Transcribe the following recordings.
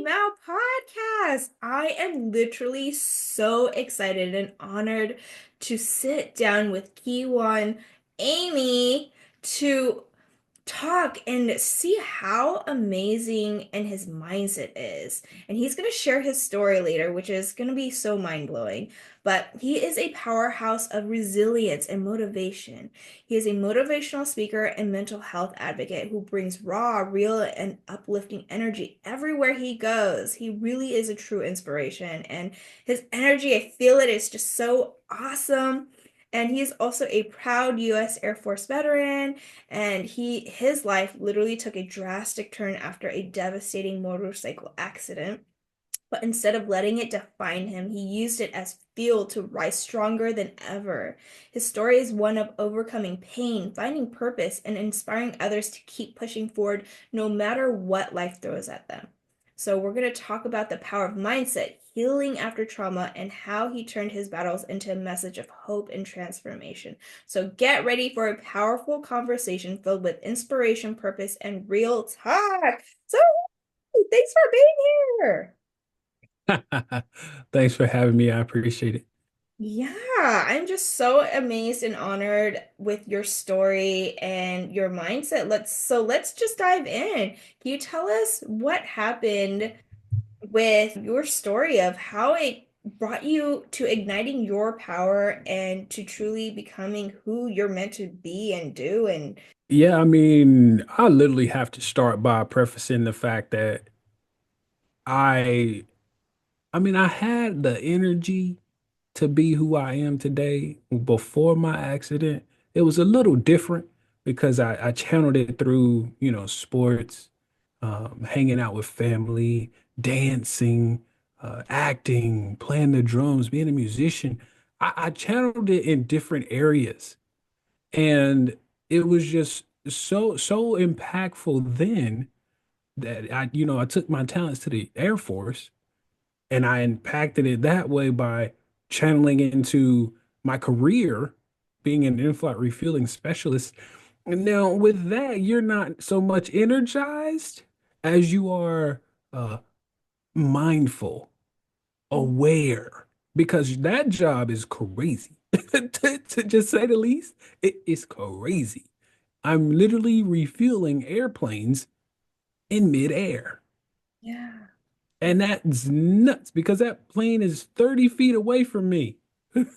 Mal podcast. I am literally so excited and honored to sit down with Kijuan Amey to talk and see how amazing and his mindset is. And he's going to share his story later, which is going to be so mind-blowing. But he is a powerhouse of resilience and motivation. He is a motivational speaker and mental health advocate who brings raw, real, and uplifting energy everywhere he goes. He really is a true inspiration. And his energy, I feel it is just so awesome. And he's also a proud U.S. Air Force veteran, and his life literally took a drastic turn after a devastating motorcycle accident. But instead of letting it define him, he used it as fuel to rise stronger than ever. His story is one of overcoming pain, finding purpose, and inspiring others to keep pushing forward no matter what life throws at them. So, we're going to talk about the power of mindset, healing after trauma, and how he turned his battles into a message of hope and transformation. So, get ready for a powerful conversation filled with inspiration, purpose, and real talk. So, thanks for being here. Thanks for having me. I appreciate it. Yeah, I'm just so amazed and honored with your story and your mindset. Let's just dive in. Can you tell us what happened with your story of how it brought you to igniting your power and to truly becoming who you're meant to be and do and Yeah, I mean, I literally have to start by prefacing the fact that I, I had the energy to be who I am today before my accident. It was a little different because I channeled it through, sports, hanging out with family, dancing, acting, playing the drums, being a musician. I channeled it in different areas. And it was just so impactful then that I took my talents to the Air Force and I impacted it that way by channeling it into my career, being an in-flight refueling specialist. And now with that, you're not so much energized as you are mindful, aware, because that job is crazy. To just say the least, it is crazy. I'm literally refueling airplanes in midair. yeah. And that's nuts because that plane is 30 feet away from me. And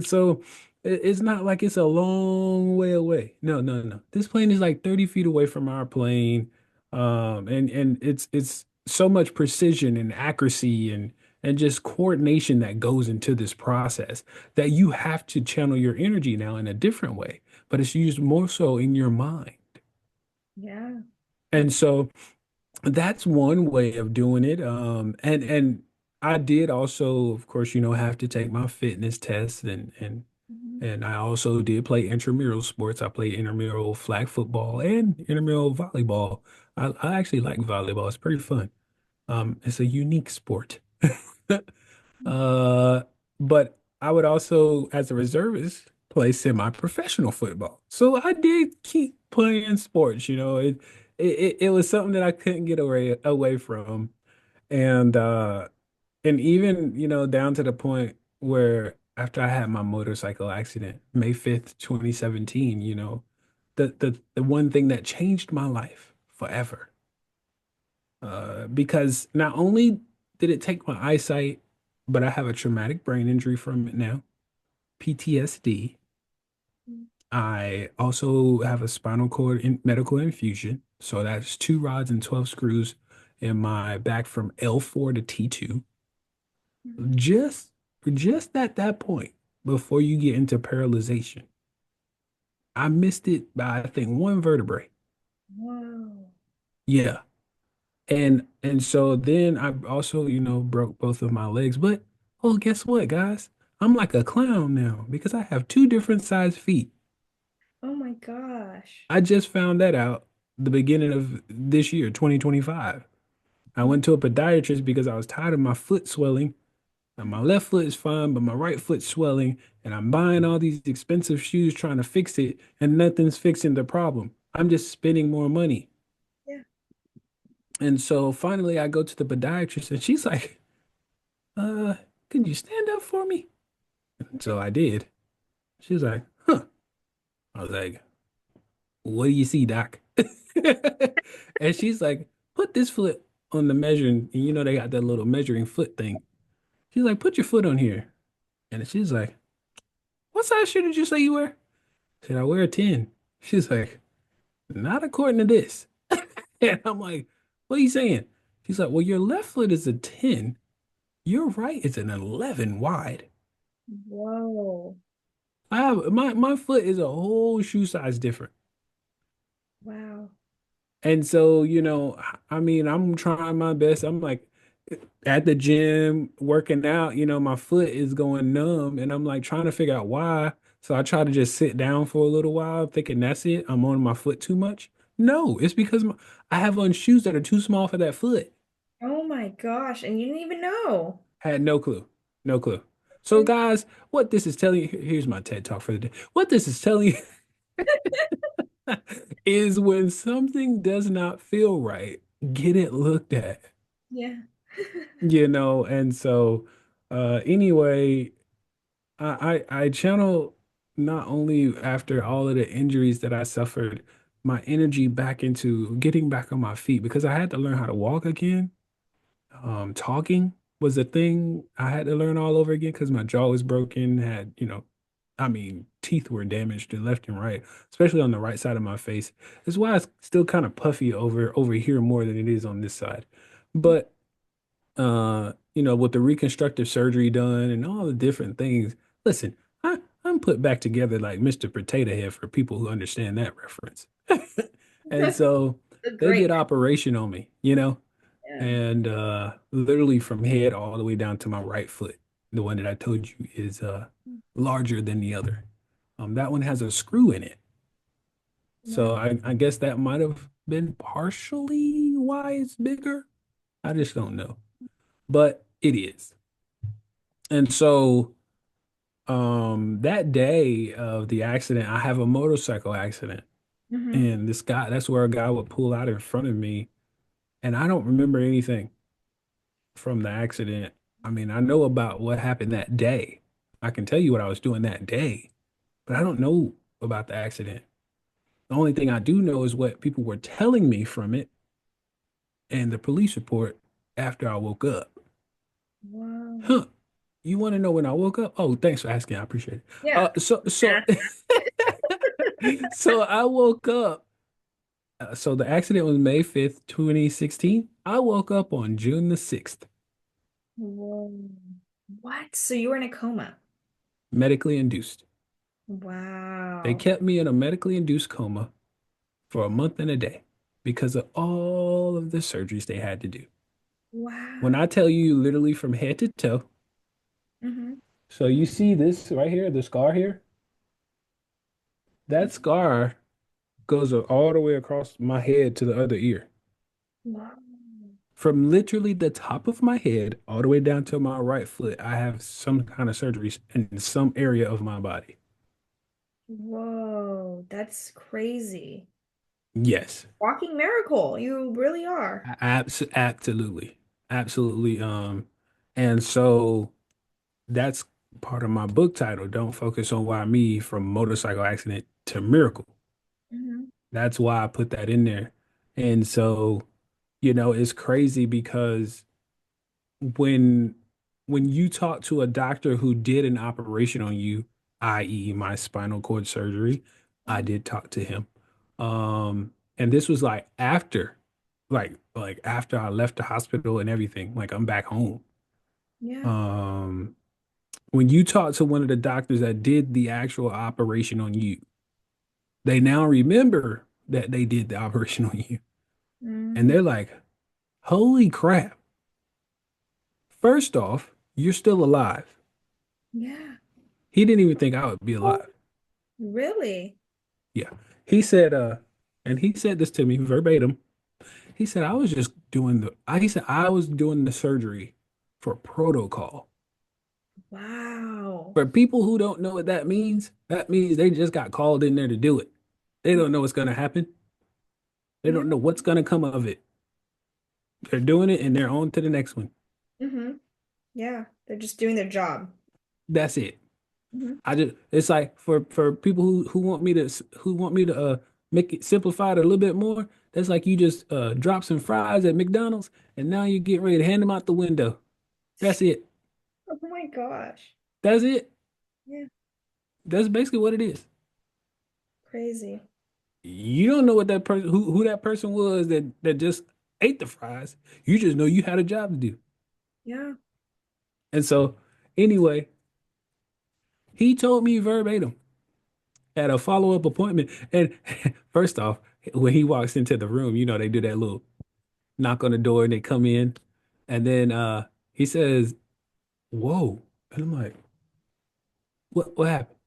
so it's not like it's a long way away. No, no, no. This plane is like 30 feet away from our plane. And it's so much precision and accuracy and just coordination that goes into this process that you have to channel your energy now in a different way, but it's used more so in your mind. Yeah. And so that's one way of doing it. And I did also, of course, have to take my fitness test Mhm. and I also did play intramural sports. I played intramural flag football and intramural volleyball. I actually like volleyball. It's pretty fun. It's a unique sport. Uh, but I would also, as a reservist, play semi-professional football. So I did keep playing sports, it was something that I couldn't get away from. And and even, down to the point where after I had my motorcycle accident, May 5th, 2017, the one thing that changed my life forever. Because not only did it take my eyesight, but I have a traumatic brain injury from it now, PTSD. I also have a spinal cord medical infusion. So that's 2 rods and 12 screws in my back from L4 to T2. Mhm. Just just at that point before you get into paralyzation. I missed it by I think one vertebrae. Wow. Yeah. And so then I also, broke both of my legs. But oh, guess what, guys? I'm like a clown now because I have two different size feet. Oh my gosh. I just found that out the beginning of this year, 2025. I Mm. went to a podiatrist because I was tired of my foot swelling. And my left foot is fine, but my right foot's swelling, and I'm buying all these expensive shoes trying to fix it, and nothing's fixing the problem. I'm just spending more money. Yeah. And so finally I go to the podiatrist and she's like, uh, can you stand up for me? And so I did. She's like, huh. I was like, what do you see, doc? And she's like, put this foot on the measuring, and you know they got that little measuring foot thing. She's like, put your foot on here. And she's like, what size shoe did you say you wear? I said, I wear a 10. She's like, not according to this. And I'm like, what are you saying? She's like, well, your left foot is a 10. Your right is an 11 wide. Whoa. I have my foot is a whole shoe size different. Wow. And so, I mean, I'm trying my best. I'm like at the gym working out, my foot is going numb and I'm like trying to figure out why. So I try to just sit down for a little while thinking that's it. I'm on my foot too much. No, it's because I have on shoes that are too small for that foot. Oh my gosh. And you didn't even know. Had no clue. No clue. So guys, what this is telling you, here's my TED talk for the day. What this is telling you is when something does not feel right, get it looked at, Yeah. and so anyway, I channel not only after all of the injuries that I suffered, my energy back into getting back on my feet because I had to learn how to walk again. Talking was a thing I had to learn all over again because my jaw was broken, I mean, teeth were damaged to left and right, especially on the right side of my face. That's why it's still kind of puffy over here more than it is on this side. But with the reconstructive surgery done and all the different things, listen, I'm put back together like Mr. Potato Head for people who understand that reference. And so A they great. did operation on me, Yeah. and literally from head all the way down to my right foot. The one that I told you is larger than the other. That one has a screw in it. So Wow. I guess that might have been partially why it's bigger. I just don't know. But it is. And so that day of the accident, I have a motorcycle accident. Mm-hmm. And that's where a guy would pull out in front of me. And I don't remember anything from the accident. I mean, I know about what happened that day. I can tell you what I was doing that day, but I don't know about the accident. The only thing I do know is what people were telling me from it and the police report after I woke up. Wow. Huh. You want to know when I woke up? Oh, thanks for asking. I appreciate it. Yeah. So so I woke up. So the accident was May 5th, 2016. I woke up on June the 6th, Whoa. What? So you were in a coma? medically induced. They Wow. kept me in a medically induced coma for a month and a day because of all of the surgeries they had to do. When Wow. I tell you literally from head to toe, Mm-hmm. so you see this right here, the scar here, that scar goes all the way across my head to the other ear. Wow. From literally the top of my head all the way down to my right foot, I have some kind of surgeries in some area of my body. Whoa. That's crazy. Yes, Walking miracle. You really are. absolutely, absolutely. And so that's part of my book title. Don't focus on why me from motorcycle accident to miracle. Mm-hmm. That's why I put that in there. And so, it's crazy because when when you talk to a doctor who did an operation on you, i.e. my spinal cord surgery, I did talk to him. And this was like after, like after I left the hospital and everything, like I'm back home. Yeah. Um, when you talk to one of the doctors that did the actual operation on you, they now remember that they did the operation on you. And Mm-hmm. they're like, holy crap. First off, you're still alive. Yeah. He didn't even think I would be Oh, alive. really? Yeah. He said, and he said this to me verbatim. He said, he said, I was doing the surgery for protocol. Wow. For people who don't know what that means they just got called in there to do it. They don't know what's going to happen. They Yeah. don't know what's going to come of it. They're doing it and they're on to the next one. Hmm. Yeah, they're just doing their job. That's it. Hmm. I just it's like for people who want me to make it simplified a little bit more. That's like you just drop some fries at McDonald's and now you get ready to hand them out the window. That's it. Oh my gosh. That's it. Yeah, That's basically what it is. crazy. You don't know what that person who that person was that just ate the fries. You just know you had a job to do. Yeah. And so anyway, he told me verbatim at a follow-up appointment. And first off, when he walks into the room, you know, they do that little knock on the door and they come in. And then he says, "Whoa." And I'm like, what happened?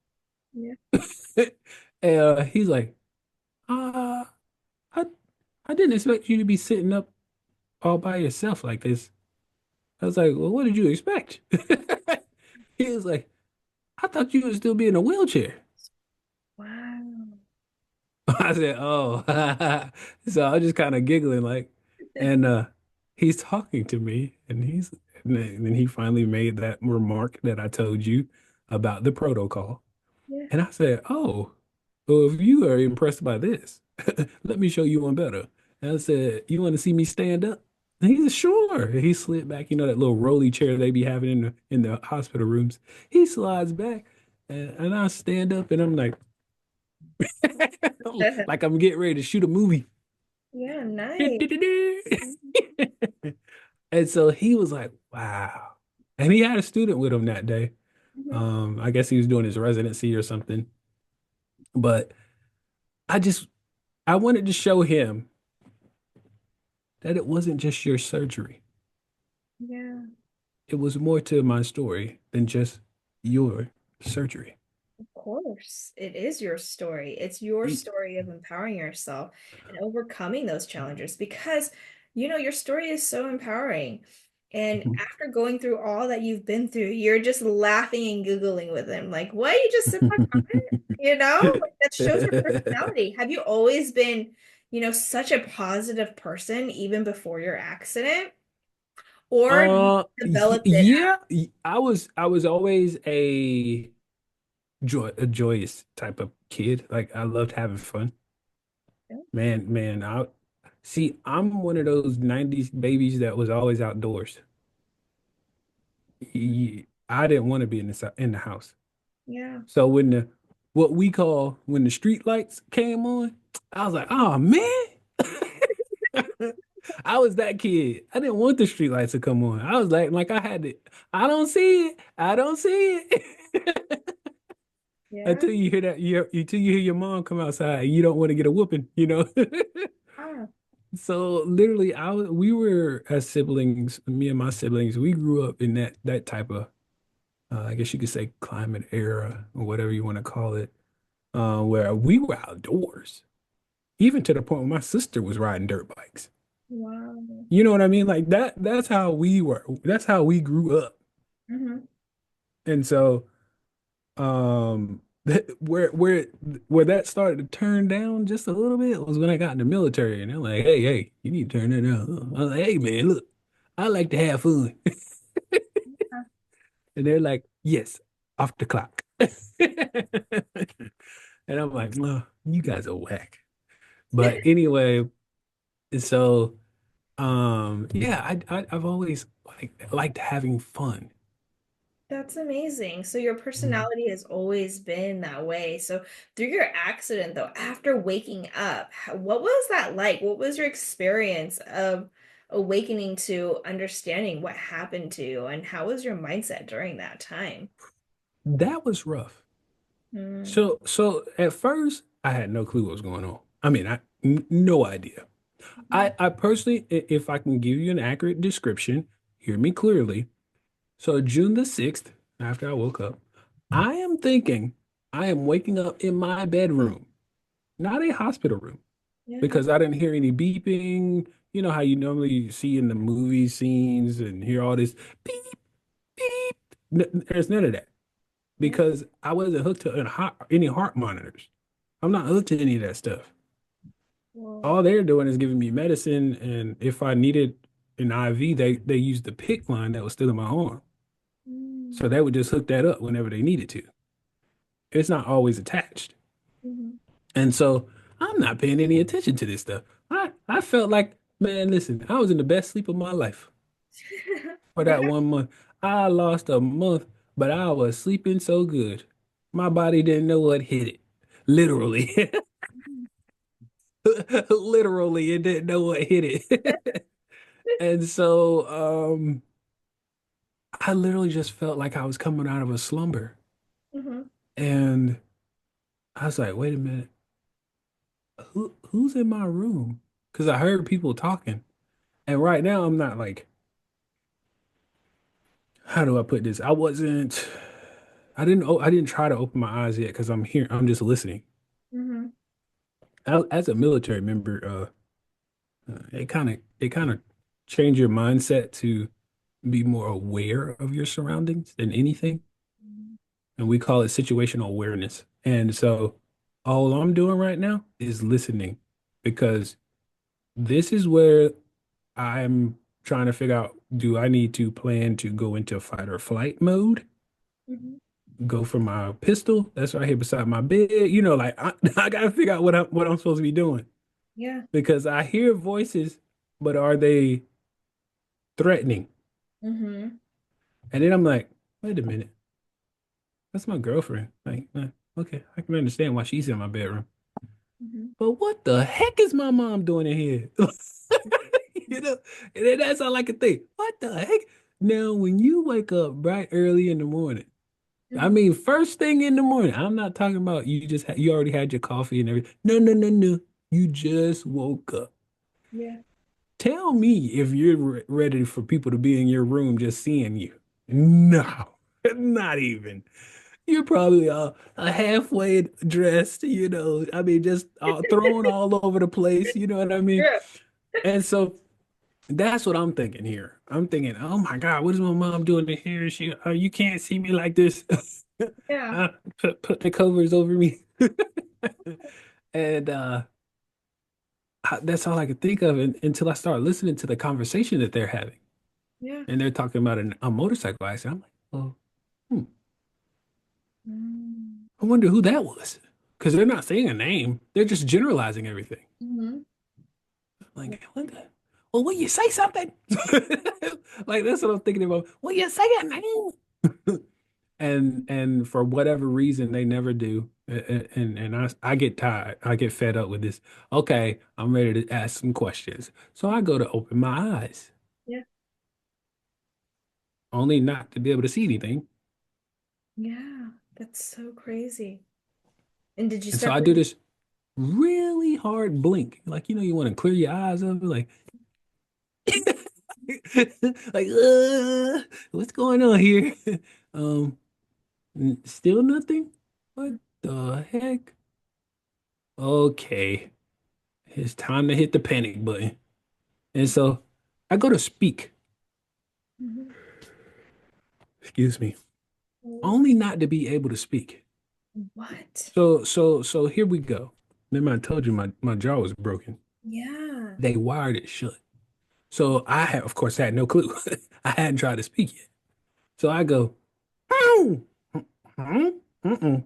Yeah. And he's like, uh, I I didn't expect you to be sitting up all by yourself like this. I was like, well, what did you expect? He was like, I thought you would still be in a wheelchair. Wow. I said, oh. So I was just kind of giggling like, and he's talking to me and then he finally made that remark that I told you about the protocol. Yeah. And I said, oh, well, if you are impressed by this, let me show you one better. And I said, you want to see me stand up? And he said, sure. He slid back, you know, that little rolly chair they be having in the hospital rooms. He slides back and I stand up and I'm like, like I'm getting ready to shoot a movie. Yeah, nice. And so he was like, wow. And he had a student with him that day. Mhm. I guess he was doing his residency or something. But I just I wanted to show him that it wasn't just your surgery. Yeah. It was more to my story than just your surgery. Of course, it is your story. It's your Mm. story of empowering yourself and overcoming those challenges because, you know, your story is so empowering. And after going through all that you've been through, you're just laughing and giggling with him. Like, what? You just sit back on it? You know, like that shows your personality. Have you always been, such a positive person even before your accident? Or you developed it Yeah, I was always a joyous type of kid. Like I loved having fun. after? Man, I see I'm one of those 90s babies that was always outdoors. I didn't want to be in the house. Yeah. So when the what we call when the street lights came on, I was like, oh man. I was that kid. I didn't want the street lights to come on. I was like I had to. I don't see it. I don't see it. Yeah. Until you hear until you hear your mom come outside and you don't want to get a whooping, you know. Ah, So literally, we were as siblings, me and my siblings, we grew up in that type of, I guess you could say, climate era or whatever you want to call it, where we were outdoors, even to the point where my sister was riding dirt bikes. wow. You know what I mean? Like that. That's how we were. That's how we grew up. Hmm. And so, where that started to turn down just a little bit was when I got in the military, and they're like, hey, you need to turn that down. I was like, hey, man, look, I like to have fun. And they're like, yes, off the clock. And I'm like, no, you guys are whack. But anyway, so yeah, I've always liked having fun. That's amazing. So your Mhm. personality has always been that way. So through your accident, though, after waking up, what was that like? What was your experience of awakening to understanding what happened to you, and how was your mindset during that time? That was rough. Mm, So at first, I had no clue what was going on. I mean, no idea. yeah, I personally, if I can give you an accurate description, hear me clearly. So June the 6th, after I woke up, I am thinking I am waking up in my bedroom, not a hospital room, yeah, because I didn't hear any beeping. You know how you normally see in the movie scenes and hear all this beep, beep. There's none of that yeah. because I wasn't hooked to any heart monitors. I'm not hooked to any of that stuff. Well, All they're doing is giving me medicine, and if I needed, in IV, they used the PIC line that was still in my arm. Mm-hmm. So they would just hook that up whenever they needed to. It's not always attached. Mm-hmm. And so I'm not paying any attention to this stuff. I felt like, man, listen, I was in the best sleep of my life for Yeah. that 1 month. I lost a month, but I was sleeping so good. My body didn't know what hit it. Literally. Literally, it didn't know what hit it. And so I literally just felt like I was coming out of a slumber. Mm-hmm. And I was like, wait a minute, who's in my room? Because I heard people talking. And right now I'm not like, how do I put this? I didn't try to open my eyes yet because I'm here, I'm just listening. Mm-hmm. As a military member, it kind of change your mindset to be more aware of your surroundings than anything. And we call it situational awareness. And so all I'm doing right now is listening because this is where I'm trying to figure out, do I need to plan to go into fight or flight mode? Mm-hmm. Go for my pistol that's right here beside my bed. Like I gotta figure out what I'm supposed to be doing Yeah. because I hear voices, but are they threatening? Mm-hmm. And then I'm like, wait a minute, that's my girlfriend. Like, okay, I can understand why she's in my bedroom. Mm-hmm. But what the heck is my mom doing in here? You know, and then that's all I can think. What the heck? Now, when you wake up bright early in the morning, I Mm-hmm. mean, first thing in the morning, I'm not talking about you already had your coffee and everything. No, no, no, no. You just woke up. Yeah. Tell me if you're ready for people to be in your room just seeing you. No, not even. You're probably halfway dressed, I mean, just thrown all over the place, you know what I mean? Yeah. And so that's what I'm thinking here. I'm thinking, oh my God, what is my mom doing in here? You can't see me like this. Yeah. Uh, put the covers over me. And that's all I could think of until I start listening to the conversation that they're having. Yeah. And they're talking about a motorcycle accident. I'm like, well, Mm-hmm. I wonder who that was. Because they're not saying a name. They're just generalizing everything. Like, what the? Well, will you say something? Like, that's what I'm thinking about. Will you say a name? And for whatever reason, they never do. And I get tired. I get fed up with this. Okay, I'm ready to ask some questions. So I go to open my eyes, Yeah. only not to be able to see anything. Yeah. That's so crazy. And did you And so start I do breathing? this really hard blink. Like, you want to clear your eyes up, like, like, what's going on here? Um, Still nothing? What the heck? Okay, it's time to hit the panic button. And so I go to speak, Mm-hmm. excuse me, only not to be able to speak. What? So here we go. Remember I told you my jaw was broken. Yeah. They wired it shut. So of course, had no clue. I hadn't tried to speak yet. So I go, "Oh, mm, mm-mm,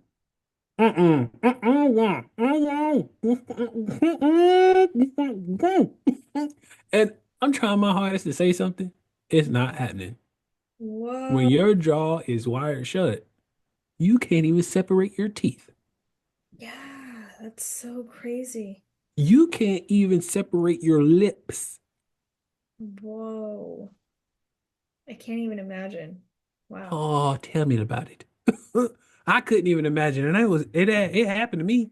mm-mm, mm-mm, mm-mm." And I'm trying my hardest to say something. It's not happening. When Whoa. your jaw is wired shut, you can't even separate your teeth. Yeah, that's so crazy. You can't even separate your lips. Whoa. I can't even imagine. Wow. Oh, tell me about it. I couldn't even imagine, and it happened to me.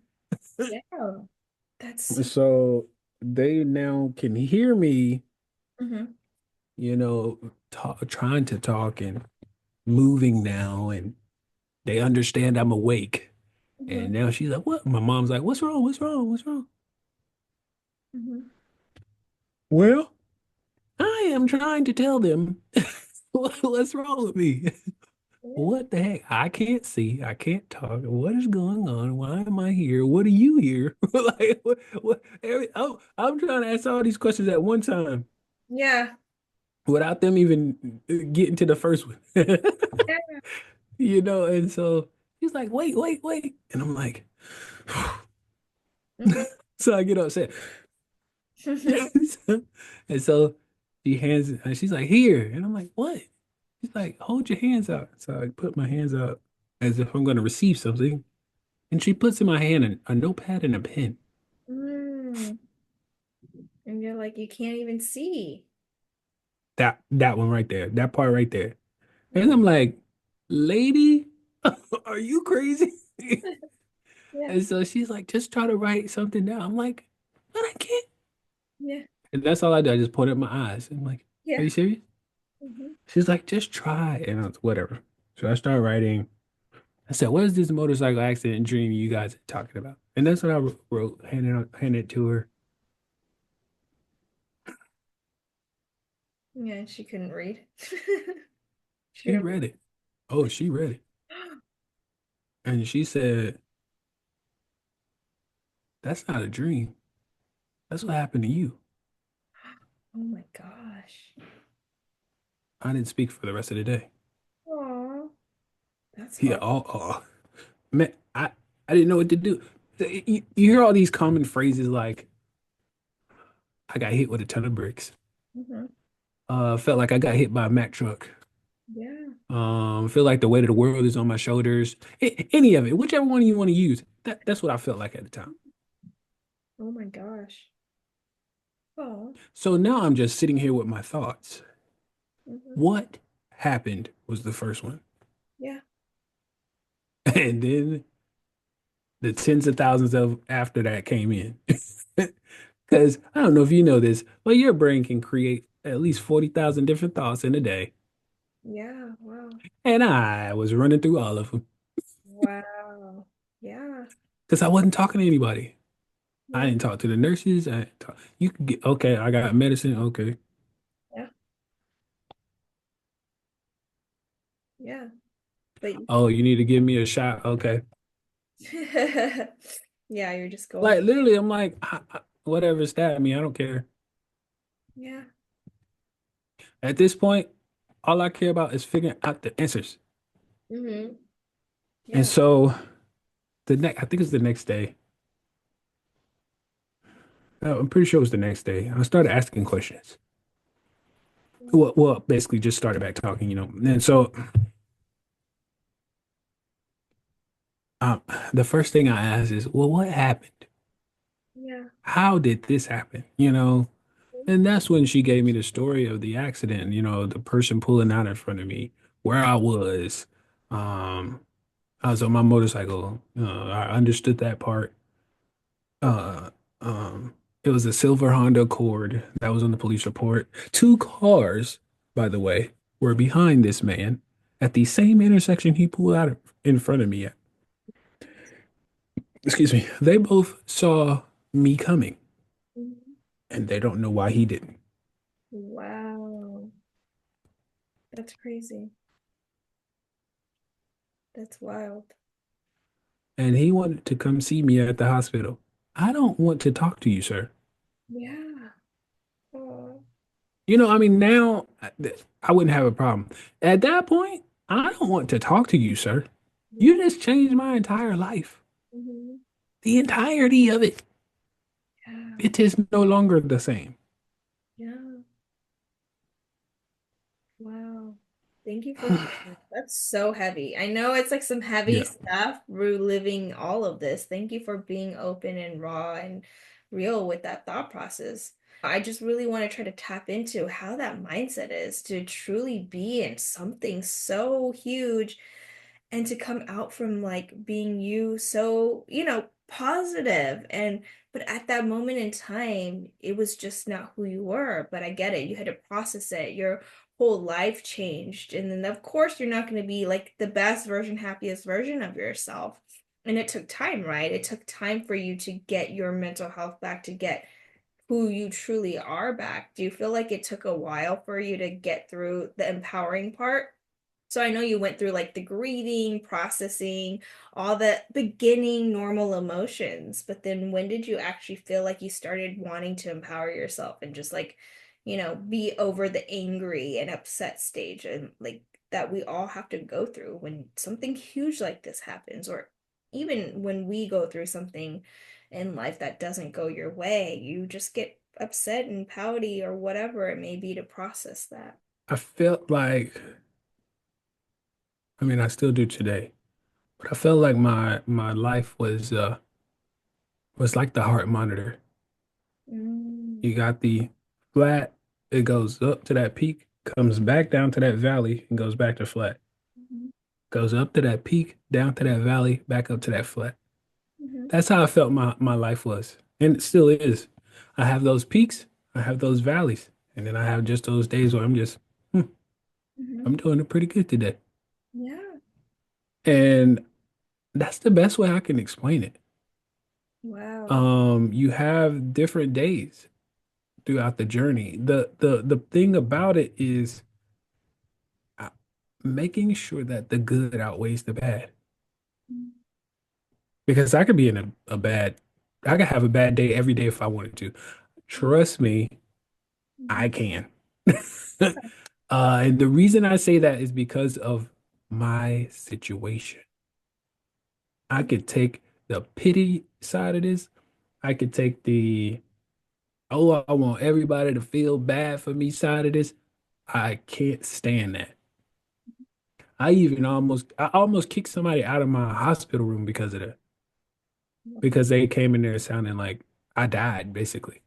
Yeah. That's so. So they now can hear me, Hmm. trying to talk and moving now, and they understand I'm awake. And Hmm. now she's like, "What?" My mom's like, "What's wrong? What's wrong? What's wrong?" Hmm. Well, I am trying to tell them what's wrong with me. Yeah. What the heck? I can't see. I can't talk. What is going on? Why am I here? What are you here? Like, I'm trying to ask all these questions at one time. Yeah. without them even getting to the first one. Yeah. And so he's like, wait, wait, wait. And I'm like, Mhm. so I get upset. And so she's like, here. And I'm like, what? She's like, hold your hands out. So I put my hands out as if I'm going to receive something. And she puts in my hand a notepad and a pen. Mm. And you're like, you can't even see. That one right there, that part right there. And Yeah. I'm like, lady, are you crazy? Yeah. And so she's like, just try to write something down. I'm like, but I can't. Yeah. And that's all I do. I just point at my eyes. I'm like, are Yeah. you serious? Hmm. She's like, just try. And I was, whatever. So I start writing. I said, what is this motorcycle accident dream you guys are talking about? And that's what I wrote, handed it to her. Yeah, she couldn't read. She She didn't. read it. Oh, she read it. And she said, that's not a dream. That's what happened to you. Oh my gosh. I didn't speak for the rest of the day. Aw, that's Yeah, hard. man, I didn't know what to do. You hear all these common phrases like, I got hit with a ton of bricks. Hmm. Felt like I got hit by a Mack truck. Yeah. Feel like the weight of the world is on my shoulders. Any of it, whichever one you want to use. That's what I felt like at the time. Oh my gosh. Oh. So now I'm just sitting here with my thoughts. Hmm. What happened was the first one. Yeah. And then the tens of thousands of after that came in. Because I don't know if you know this, but your brain can create at least 40,000 different thoughts in a day. Yeah. Wow. And I was running through all of them Wow. Yeah. because I wasn't talking to anybody. I Yeah. didn't talk to the nurses. I didn't talk. You could get, okay, I got medicine. Okay. Yeah. Yeah. But Oh, you need to give me a shot. Okay. yeah, you're just going. Like literally, I'm like, whatever, stab me. I don't care. Yeah. At this point, all I care about is figuring out the answers. Hmm. And Yeah. so I think it's the next day. No, I'm pretty sure it was the next day. I started asking questions. Well, basically just started back talking. And so um, the first thing I asked is, well, what happened? Yeah. How did this happen? And that's when she gave me the story of the accident, the person pulling out in front of me, where I was. Um, I was on my motorcycle. I understood that part. Uh, it was a silver Honda Accord that was on the police report. Two cars, by the way, were behind this man at the same intersection he pulled out in front of me at. Excuse me. They both saw me coming, Mhm. and they don't know why he didn't. Wow. That's crazy. That's wild. And he wanted to come see me at the hospital. I don't want to talk to you, sir. Yeah. Oh. I mean, now I wouldn't have a problem. At that point, I don't want to talk to you, sir. You Yeah. just changed my entire life, Hmm. the entirety of it. Yeah. It is no longer the same. Yeah. Wow. Thank you for sharing. That's so heavy. I know it's like some heavy Yeah. stuff, reliving all of this. Thank you for being open and raw and real with that thought process. I just really want to try to tap into how that mindset is to truly be in something so huge and to come out from like being you so, positive and but at that moment in time, it was just not who you were. But I get it. You had to process it. Your whole life changed. And then of course you're not going to be like the best version, happiest version of yourself. And it took time, right? It took time for you to get your mental health back, to get who you truly are back. Do you feel like it took a while for you to get through the empowering part? So I know you went through like the grieving, processing, all the beginning normal emotions, but then when did you actually feel like you started wanting to empower yourself and just like, be over the angry and upset stage and like that we all have to go through when something huge like this happens, or even when we go through something in life that doesn't go your way, you just get upset and pouty or whatever it may be to process that. I felt like, I mean, I still do today, but I felt like my life was like the heart monitor. Mm, You got the flat, it goes up to that peak, comes back down to that valley, and goes back to flat. mhm, Goes up to that peak, down to that valley, back up to that flat. mhm, That's how I felt my life was. And it still is. I have those peaks, I have those valleys, and then I have just those days where I'm just, hmm, mhm. I'm doing it pretty good today. Yeah. And that's the best way I can explain it. Wow. You have different days throughout the journey. The thing about it is uh, making sure that the good outweighs the bad. Because I could be in I could have a bad day every day if I wanted to. Trust me, Mhm. I can. And the reason I say that is because of my situation. I could take the pity side of this. I could take the, oh, I want everybody to feel bad for me side of this. I can't stand that. I almost kicked somebody out of my hospital room because of that. Because they came in there sounding like I died, basically.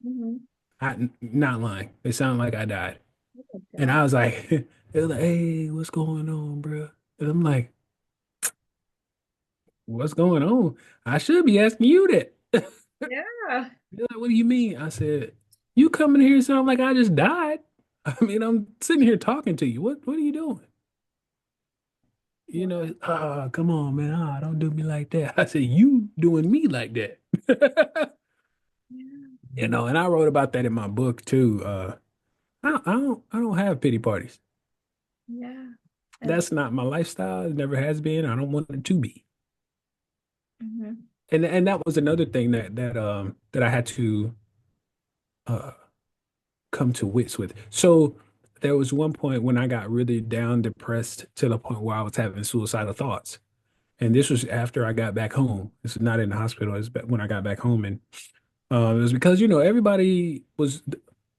Mhm. Not lying. It sounded like I died. Oh my And God. I was like, they were like, hey, what's going on, bro? And I'm like, what's going on? I should be asking you that. Yeah. They're like, what do you mean? I said, you coming here sound like I just died. I mean, I'm sitting here talking to you. What are you doing? You Wow. know, come on, man. Don't do me like that. I said, you doing me like that. Yeah. You know, and I wrote about that in my book too. I don't have pity parties. Yeah. And That's not my lifestyle. It never has been. I don't want it to be. mhm. And that was another thing that I had to uh come to wits with. So there was one point when I got really down, depressed to the point where I was having suicidal thoughts. And this was after I got back home. This is not in the hospital. It's when I got back home, and it was because everybody was.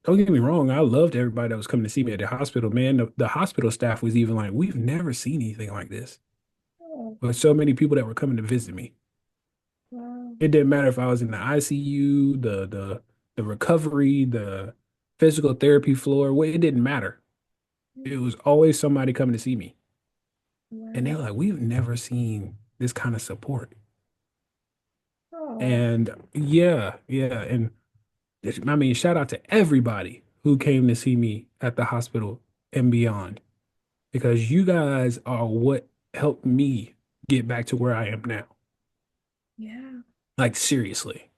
Don't get me wrong. I loved everybody that was coming to see me at the hospital. Man, the hospital staff was even like, "We've never seen anything like this." Oh, But so many people that were coming to visit me. wow. It didn't matter if I was in the ICU, the recovery, the physical therapy floor. Well, it didn't matter. It was always somebody coming to see me. And they Wow. were like, we've never seen this kind of support. Oh, And yeah, yeah. And I mean, shout out to everybody who came to see me at the hospital and beyond, because you guys are what helped me get back to where I am now. yeah. Like, seriously.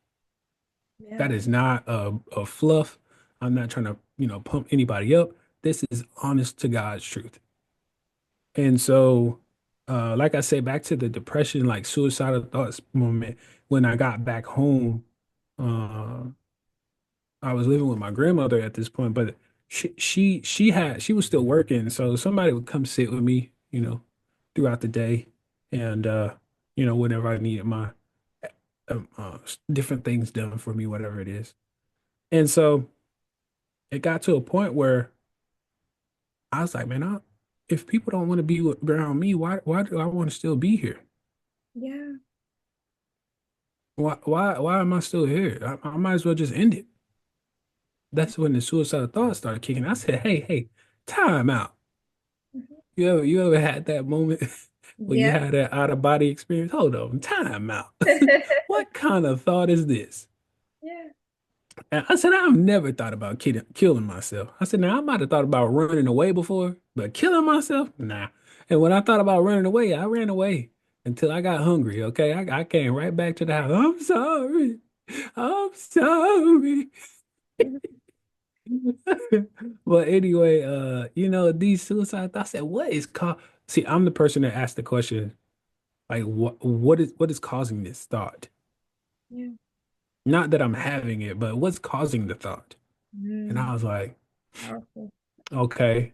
That Yeah. is not a fluff. I'm not trying to, pump anybody up. This is honest to God's truth. And so, like I say, back to the depression, like suicidal thoughts moment, when I got back home, uh, I was living with my grandmother at this point, but she was still working, so somebody would come sit with me, throughout the day, and whenever I needed my different things done for me, whatever it is. And so it got to a point where I was like, man, if people don't want to be around me, why do I want to still be here? Yeah. Why am I still here? I might as well just end it. That's when the suicidal thoughts started kicking. I said, hey, time out. Mhm. You ever had that moment when you Yeah. had that out of body experience? Hold on, time out. What kind of thought is this? Yeah. And I said, I've never thought about killing myself. I said, now I might have thought about running away before, but killing myself? Nah. And when I thought about running away, I ran away until I got hungry. Okay. I came right back to the house. I'm sorry. I'm sorry. Mhm. But anyway, these suicide thoughts, I said, what is see, I'm the person that asked the question, like, what is causing this thought? Yeah. Not that I'm having it, but what's causing the thought? And I Mm, was like, powerful. okay,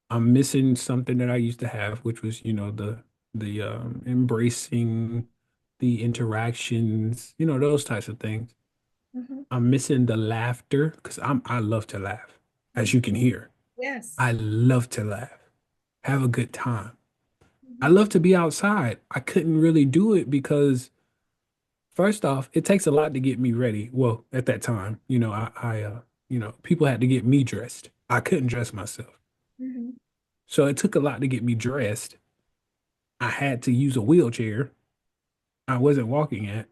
I'm missing something that I used to have, which was, the embracing the interactions, those types of things. Hmm. I'm missing the laughter because I love to laugh, as you can hear. Yes. I love to laugh, have a good time. I Hmm. love to be outside. I couldn't really do it because first off, it takes a lot to get me ready. Well, at that time, people had to get me dressed. I couldn't dress myself. Hmm. So it took a lot to get me dressed. I had to use a wheelchair. I wasn't walking at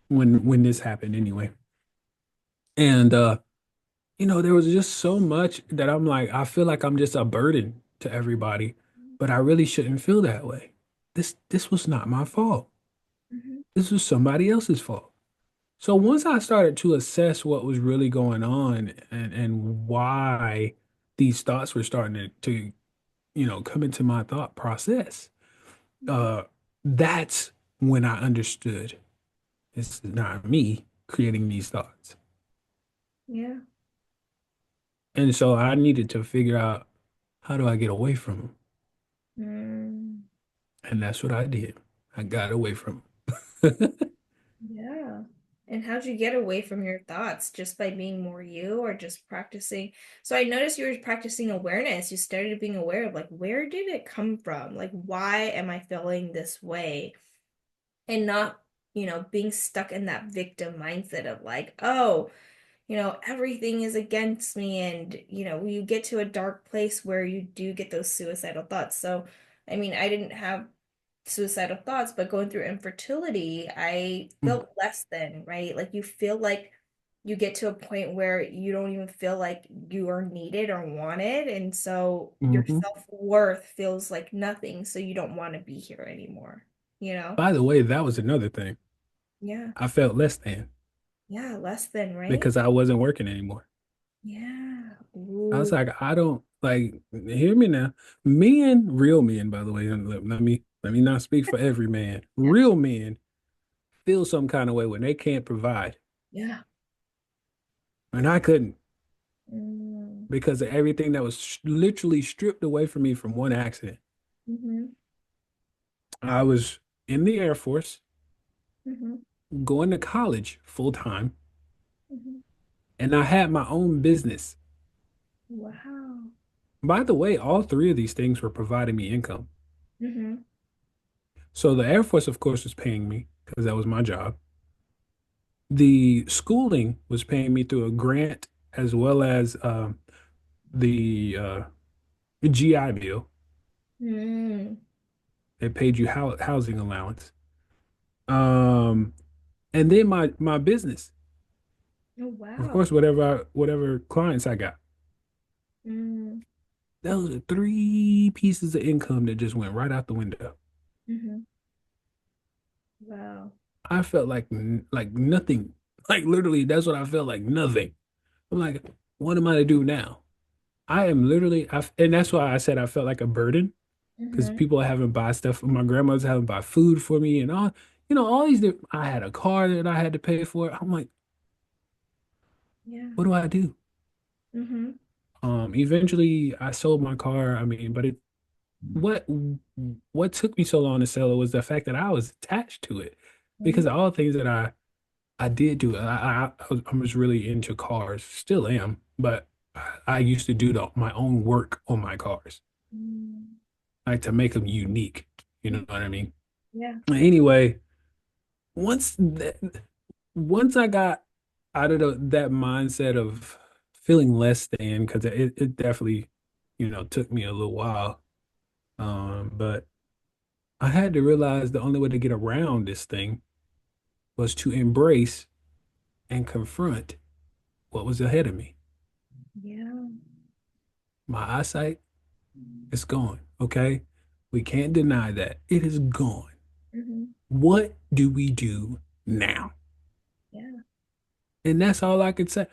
when this happened anyway. And there was just so much that I'm like, I feel like I'm just a burden to everybody, but I really shouldn't feel that way. This was not my fault. Hmm. This was somebody else's fault. So once I started to assess what was really going on and why these thoughts were starting to come into my thought process, uh, that's when I understood it's not me creating these thoughts. Yeah. And so I needed to figure out how do I get away from them? Mm, And that's what I did. I got away from them. yeah. And how'd you get away from your thoughts? Just by being more you or just practicing? So I noticed you were practicing awareness. You started being aware of like, where did it come from? Like, why am I feeling this way? And not, being stuck in that victim mindset of like, oh, everything is against me. And, you get to a dark place where you do get those suicidal thoughts. So, I mean, I didn't have suicidal thoughts, but going through infertility, I felt less than, right? Like you feel like you get to a point where you don't even feel like you are needed or wanted. And so your Hmm. self-worth feels like nothing. So you don't want to be here anymore, you know? By the way, that was another thing. Yeah. I felt less than Yeah. Less than, right? because I wasn't working anymore. Yeah. I was Ooh. like, I don't like, hear me now. Men, real men, by the way, and let me not speak for every man. Yeah. Real men feel some kind of way when they can't provide. Yeah. And I couldn't Mm. because of everything that was literally stripped away from me from one accident. Mm-hmm. I was in the Air Force, Mm-hmm. going to college full time, Mm-hmm. and I had my own business. Wow. By the way, all three of these things were providing me income. Mm-hmm. So the Air Force, of course, was paying me because that was my job. The schooling was paying me through a grant as well as the GI Bill. Mm. They paid you housing allowance. Um, and then my business, Oh, of wow. course, whatever clients I got. Mm. Those are three pieces of income that just went right out the window. Mm-hmm. Wow. I felt like nothing. Like literally, that's what I felt like nothing. I'm like, what am I to do now? I am literally, and that's why I said I felt like a burden because Mm-hmm. people are having to buy stuff. My grandmother's having to buy food for me and all these. I had a car that I had to pay for. I'm like, Yeah. what do I do? Mm-hmm. Eventually I sold my car. I mean, but what what took me so long to sell it was the fact that I was attached to it because Mm-hmm. of all the things that I did do. I was really into cars, still am, but I used to do my own work on my cars, Mm. like to make them unique. You know what I mean? Yeah. Anyway, once that, once I got out of that mindset of feeling less than, because it definitely, took me a little while. But I had to realize the only way to get around this thing was to embrace and confront what was ahead of me. Yeah. My eyesight is gone. Okay. We can't deny that. It is gone. Mm-hmm. What do we do now? Yeah. And that's all I could say.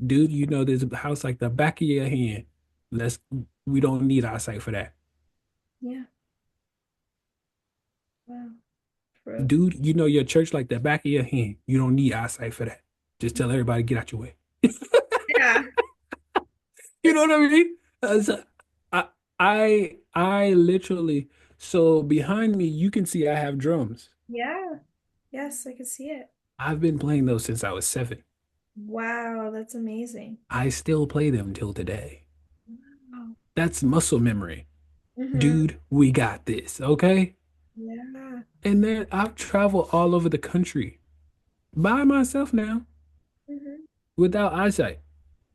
Dude, there's a house like the back of your hand. Let's we don't need eyesight for that. Yeah. Wow. True. Dude, your church like the back of your hand. You don't need eyesight for that. Just tell everybody get out your way. Yeah. You know what I mean? So I I literally so behind me you can see I have drums. Yeah. Yes, I can see it. I've been playing those since I was 7. Wow, that's amazing. I still play them till today. Wow. That's muscle memory. Mm-hmm. Dude, we got this, okay? Yeah. And then I've traveled all over the country by myself now Hmm. without eyesight.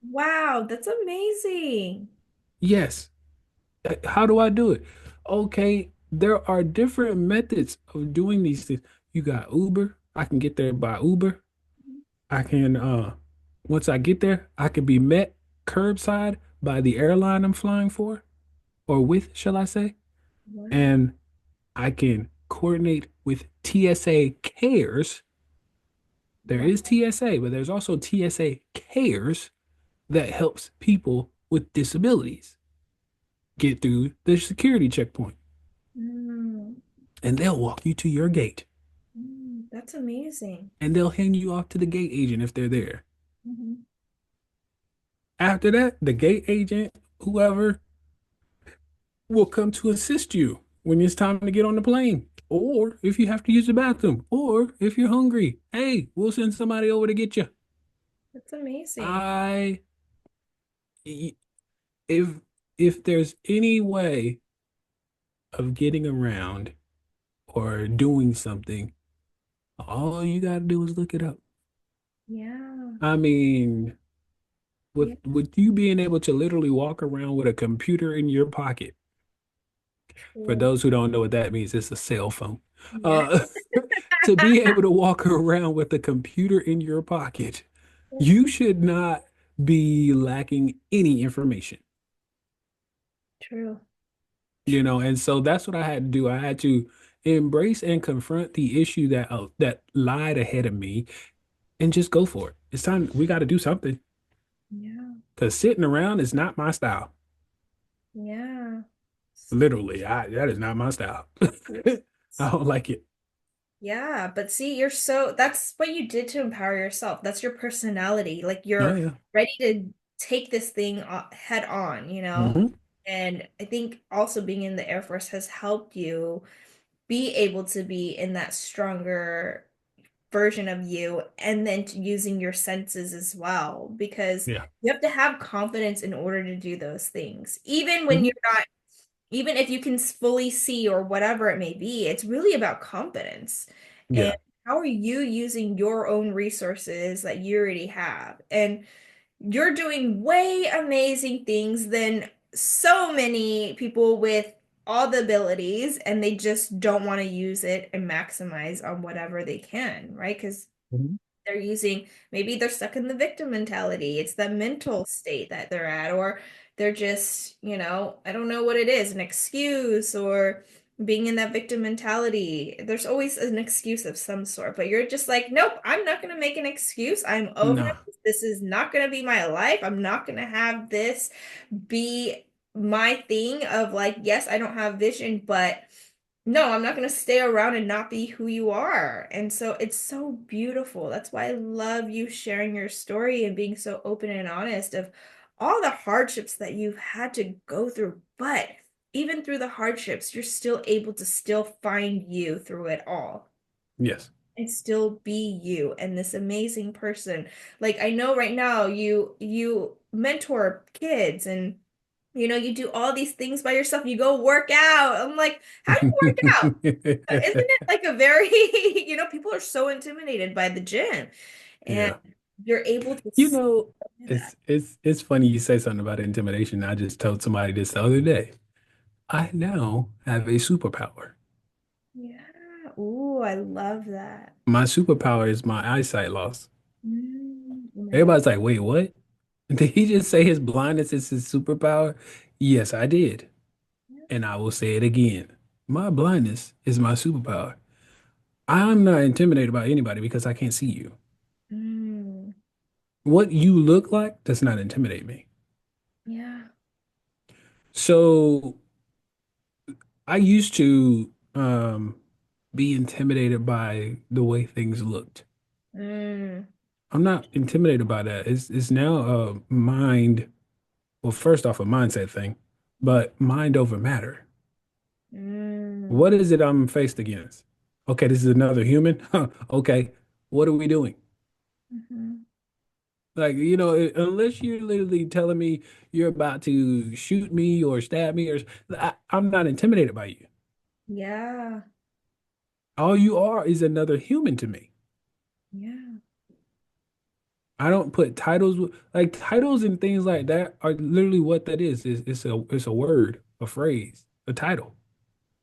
Wow, that's amazing. Yes. How do I do it? Okay, there are different methods of doing these things. You got Uber. I can get there by Uber. I can once I get there, I can be met curbside by the airline I'm flying for or with, shall I say? Wow. And I can coordinate with TSA Cares. There Wow. is TSA, but there's also TSA Cares that helps people with disabilities get through the security checkpoint. Mm, And they'll walk you to your gate. that's amazing. And they'll hand you off to the gate agent if they're there. Hmm. After that, the gate agent, whoever, will come to assist you when it's time to get on the plane. Or if you have to use the bathroom, or if you're hungry, hey, we'll send somebody over to get you. That's amazing. I, if there's any way of getting around or doing something, all you gotta do is look it up. Yeah. I mean, Yeah. with you being able to literally walk around with a computer in your pocket, for True. those who don't know what that means, it's a cell phone. Yeah. Uh, to be able to walk around with a computer in your pocket, you should not be lacking any information, True. you True. know. And so that's what I had to do. I had to embrace and confront the issue that lied ahead of me and just go for it. It's time. We got to do something Yeah. because sitting around is not my style. Yeah. Literally, that is not my style. I don't like it. Yeah, but see, that's what you did to empower yourself. That's your personality. Like Oh you're yeah. ready to take this thing head on, you know? Hmm. And I think also being in the Air Force has helped you be able to be in that stronger version of you and then using your senses as well, because Yeah. you have to have confidence in order to do those things. Even when Hmm. you're not, even if you can fully see or whatever it may be, it's really about confidence. And Yeah. how are you using your own resources that you already have? And you're doing way amazing things than so many people with all the abilities, and they just don't want to use it and maximize on whatever they can, right? Because Mhm. they're using, maybe they're stuck in the victim mentality. It's the mental state that they're at, or they're just, I don't know what it is, an excuse, or being in that victim mentality. There's always an excuse of some sort, but you're just like, nope, I'm not going to make an excuse. I'm over No. this. This is not going to be my life. I'm not going to have this be my thing of like, yes, I don't have vision, but no, I'm not going to stay around and not be who you are. And so it's so beautiful. That's why I love you sharing your story and being so open and honest of all the hardships that you've had to go through. But even through the hardships, you're still able to still find you through it all Yes. and still be you and this amazing person. Like I know right now you mentor kids, and you do all these things by yourself. You go work out. I'm like, how do you work out? Isn't it like a very, people are so intimidated by the gym, and Yeah. you're able to You still know, do that. it's funny you say something about intimidation. I just told somebody this the other day. I now have a superpower. Yeah. Ooh, I love that. My superpower is my eyesight loss. Oh my God. Everybody's like, wait, what? Did he just say his blindness is his superpower? Yes, I did. And I will say it again. My blindness is my superpower. I'm not intimidated by anybody because I can't see you. Mm, What you look like does not intimidate me. yeah. So I used to be intimidated by the way things looked. Mm, I'm not intimidated by that. It's now a mind, well, first off, a mindset thing, but mind over matter. What Mm. is it I'm faced against? Okay, this is another human. Okay, what are we doing? Mhm. Like, unless you're literally telling me you're about to shoot me or stab me, I'm not intimidated by you. Yeah. All you are is another human to me. Yeah. I don't put titles like titles and things like that are literally what that is. It's a word, a phrase, a title.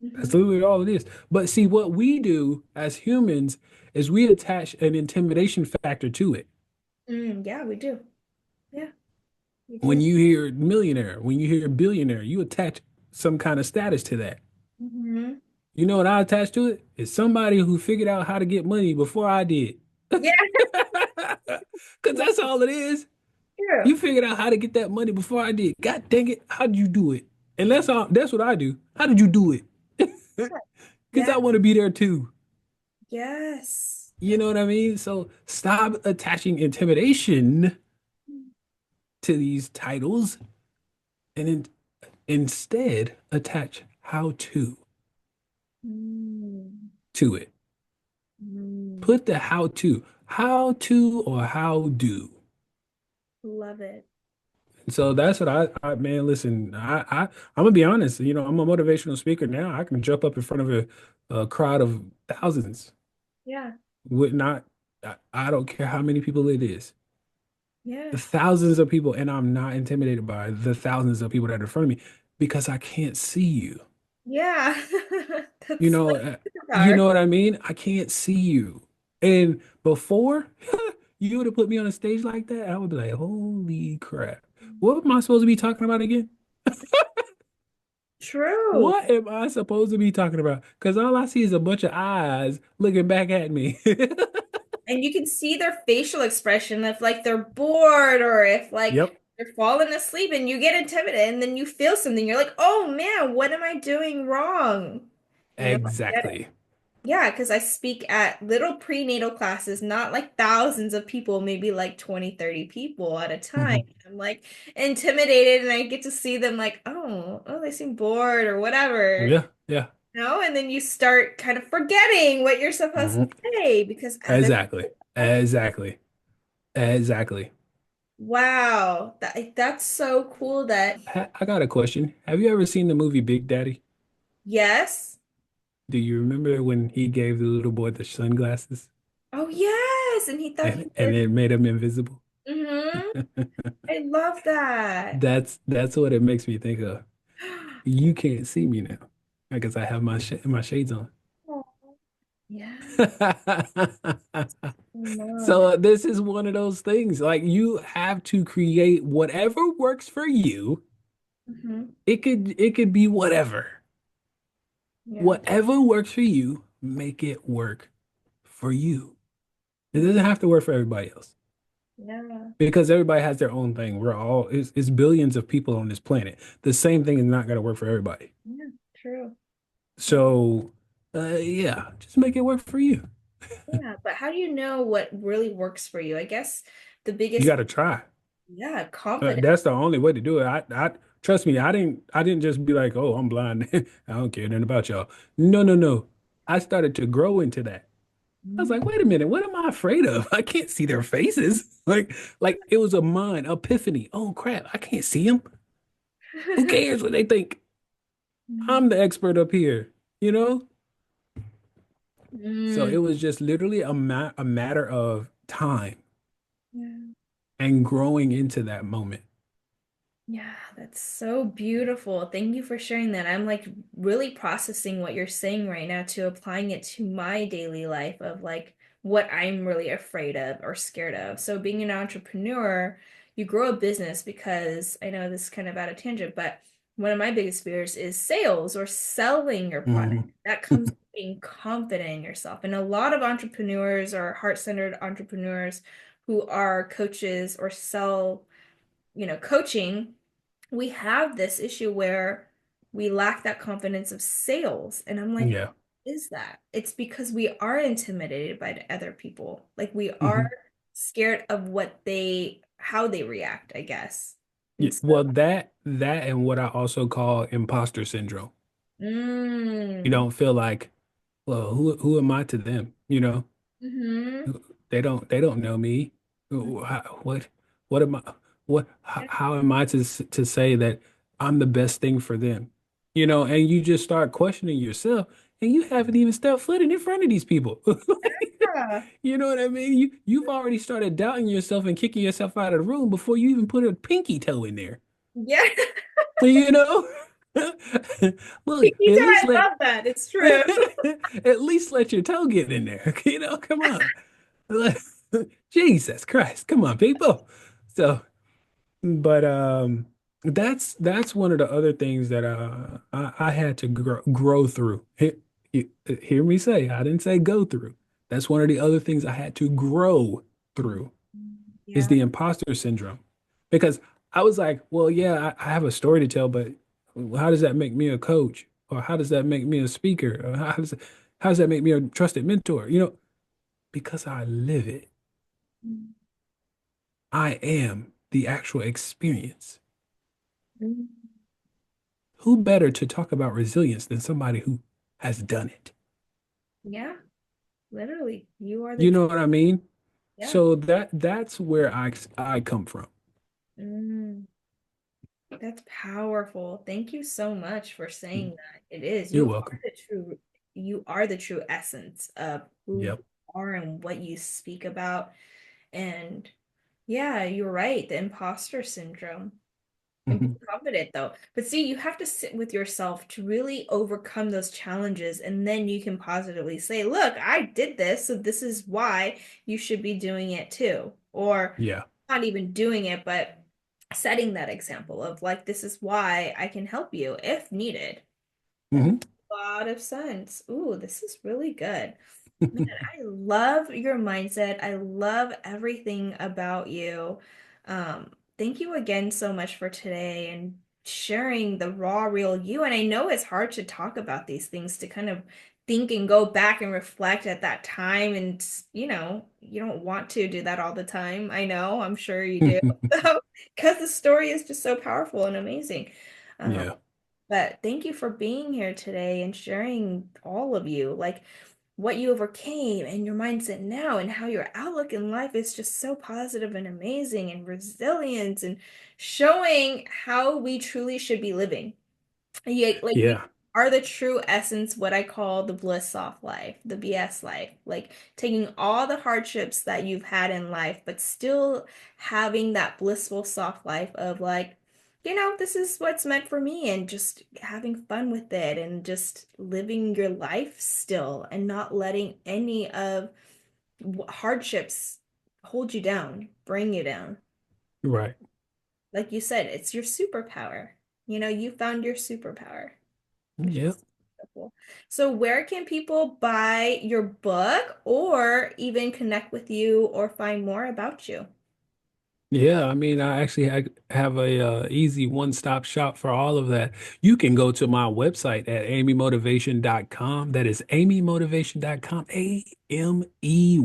That's Hmm. literally all it is. But see, what we do as humans is we attach an intimidation factor to it. Yeah, we do. Yeah, we When do. you hear millionaire, when you hear billionaire, you attach some kind of status to that. Hmm. You know what I attach to it? It's somebody who figured out how to get money before I did. Yeah, Because that's all it is. true. You figured out how to get that money before I did. God dang it. How did you do it? And that's what I do. How did you do it? Because Yeah. I want to be there too. Yes. You know what I mean? So stop attaching intimidation to these titles and instead attach how Mm. to it. Mm. Put the how to or how do. Love it. So that's what man, listen, I'm gonna be honest, I'm a motivational speaker now. I can jump up in front of a crowd of thousands. Yeah. Would not, I don't care how many people it is. Yeah. The thousands of people, and I'm not intimidated by the thousands of people that are in front of me because I can't see you. Yeah. You That's know, like uh, you superpower. know what I mean? I can't see you. And before you would have put me on a stage like that, I would be like, holy crap. What am I supposed to be talking about again? True. What am I supposed to be talking about? Because all I see is a bunch of eyes looking back at me. And you can see their facial expression if like they're bored or if like Yep, they're falling asleep and you get intimidated and then you feel something. You're like, oh man, what am I doing wrong? I get it. exactly. Yeah, because I speak at little prenatal classes, not like thousands of people, maybe like 20, 30 people at a time. Mhm. I'm like intimidated and I get to see them like, oh, they seem bored or whatever, Yeah, yeah. And then you start kind of forgetting what you're supposed to Mhm. say because other Exactly. people, Exactly. Exactly. wow, that's so cool that, I got a question. Have you ever seen the movie Big Daddy? yes. Do you remember when he gave the little boy the sunglasses Oh, yes. And he thought he and was, it made him invisible? I love that. That's what it makes me think of. You can't see me now because I have my shades on. Oh, yeah, so much. So this is one of those things. Like you have to create whatever works for you. Hmm. It could be whatever. Yeah. Whatever works for you, make it work for you. It Yeah. doesn't have to work for everybody else Yeah. because everybody has their own thing. It's billions of people on this planet. The same thing is not going to work for everybody. Yeah. True. Yeah. So, yeah, just make it work for you. Yeah. But how do you know what really works for you? I guess the You biggest, got to try. yeah, confidence. That's the only way to do it. I trust me. I didn't just be like, oh, I'm blind. I don't care nothing about y'all. No, no, no. I started to grow into that. I was Mm. like, wait a minute, what am I afraid of? I can't see their faces. Like it was a mind epiphany. Oh crap, I can't see them. Who cares what they think? I'm the expert up here, you know? So Mm. it was just literally a matter of time Yeah. and growing into that moment. Yeah, that's so beautiful. Thank you for sharing that. I'm like really processing what you're saying right now to applying it to my daily life of like what I'm really afraid of or scared of. So being an entrepreneur, you grow a business because I know this is kind of out of tangent, but one of my biggest fears is sales or selling your product. Mhm. That comes with being confident in yourself. And a lot of entrepreneurs or heart-centered entrepreneurs who are coaches or sell, coaching, we have this issue where we lack that confidence of sales. And I'm like, Yeah. is that? It's because we are intimidated by the other people. Like we are Mhm. scared of how they react, I guess. Yeah, And so, well, that and what I also call imposter syndrome. You mm, don't feel like, well, who am I to them? hmm They don't know me. What what am I how am I to say that I'm the best thing for them? And you just start questioning yourself, and you haven't even stepped foot in front of these people. Yeah. You know what I mean? You've already started doubting yourself and kicking yourself out of the room before you even put a pinky toe in there. Yeah. You know? Look, Pinky toe, I love that. It's true. at least let your toe get in there. Come on. Jesus Christ, come on, people. So, but that's one of the other things that I had to grow through. Hear me say, I didn't say go through. That's one of the other things I had to grow through is Yeah. the imposter syndrome. Because I was like, well, yeah, I have a story to tell, but how does that make me a coach? Or how does that make me a speaker? Or how does that make me a trusted mentor? Because I live it. I am the actual experience. Mm. Who better to talk about resilience than somebody who has done it? Yeah, literally. You are the You truth. know what I mean? Yeah. So that's where I come from. Mm. That's powerful. Thank you so much for saying that. It is. You're welcome. You are the true essence of who you Yep. are and what you speak about. And yeah, you're right. The imposter syndrome. And be Mhm. confident though. But see, you have to sit with yourself to really overcome those challenges. And then you can positively say, look, I did this, so this is why you should be doing it too. Or Yeah. not even doing it, but setting that example of like, this is why I can help you if needed. That Hmm. makes a lot of sense. Ooh, this is really good. Man, I love your mindset. I love everything about you. Thank you again so much for today and sharing the raw, real you. And I know it's hard to talk about these things, to kind of think and go back and reflect at that time. And, you don't want to do that all the time. I know, I'm sure you do. Because the story is just so powerful and amazing. Um, Yeah. but thank you for being here today and sharing all of you. Like, what you overcame and your mindset now and how your outlook in life is just so positive and amazing and resilient and showing how we truly should be living. Yeah, like you Yeah. are the true essence, what I call the bliss off life, the BS life. Like taking all the hardships that you've had in life, but still having that blissful soft life of like, this is what's meant for me, and just having fun with it and just living your life still and not letting any of hardships hold you down, bring you down. Right. Like you said, it's your superpower. You found your superpower, which Yep. is so cool. So, where can people buy your book or even connect with you or find more about you? Yeah, I mean, I actually have a easy one-stop shop for all of that. You can go to my website at amymotivation.com. That is amymotivation.com, AMEY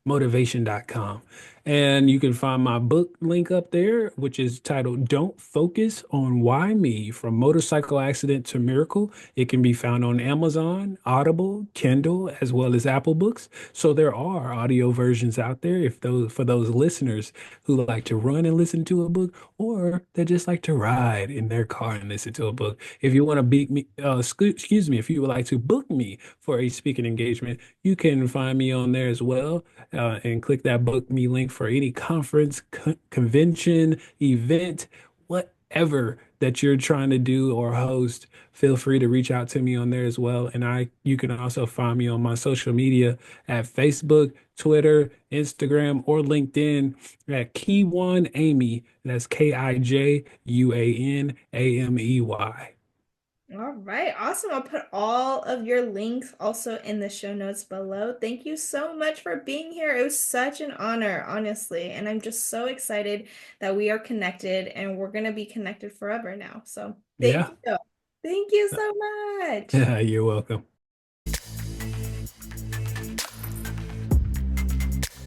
motivation.com. And you can find my book link up there, which is titled Don't Focus on Why Me, From Motorcycle Accident to Miracle. It can be found on Amazon, Audible, Kindle, as well as Apple Books. So there are audio versions out there if those for those listeners who like to run and listen to a book, or they just like to ride in their car and listen to a book. If you want to beat me, excuse me, if you would like to book me for a speaking engagement, you can find me on there as well, and click that book me link for any conference, convention, event, whatever that you're trying to do or host. Feel free to reach out to me on there as well. And you can also find me on my social media at Facebook, Twitter, Instagram, or LinkedIn at Kijuan Amey. That's KIJUANAMEY. All right, awesome. I'll put all of your links also in the show notes below. Thank you so much for being here. It was such an honor, honestly. And I'm just so excited that we are connected and we're going to be connected forever now. So thank Yeah. you. Thank you so much. You're welcome.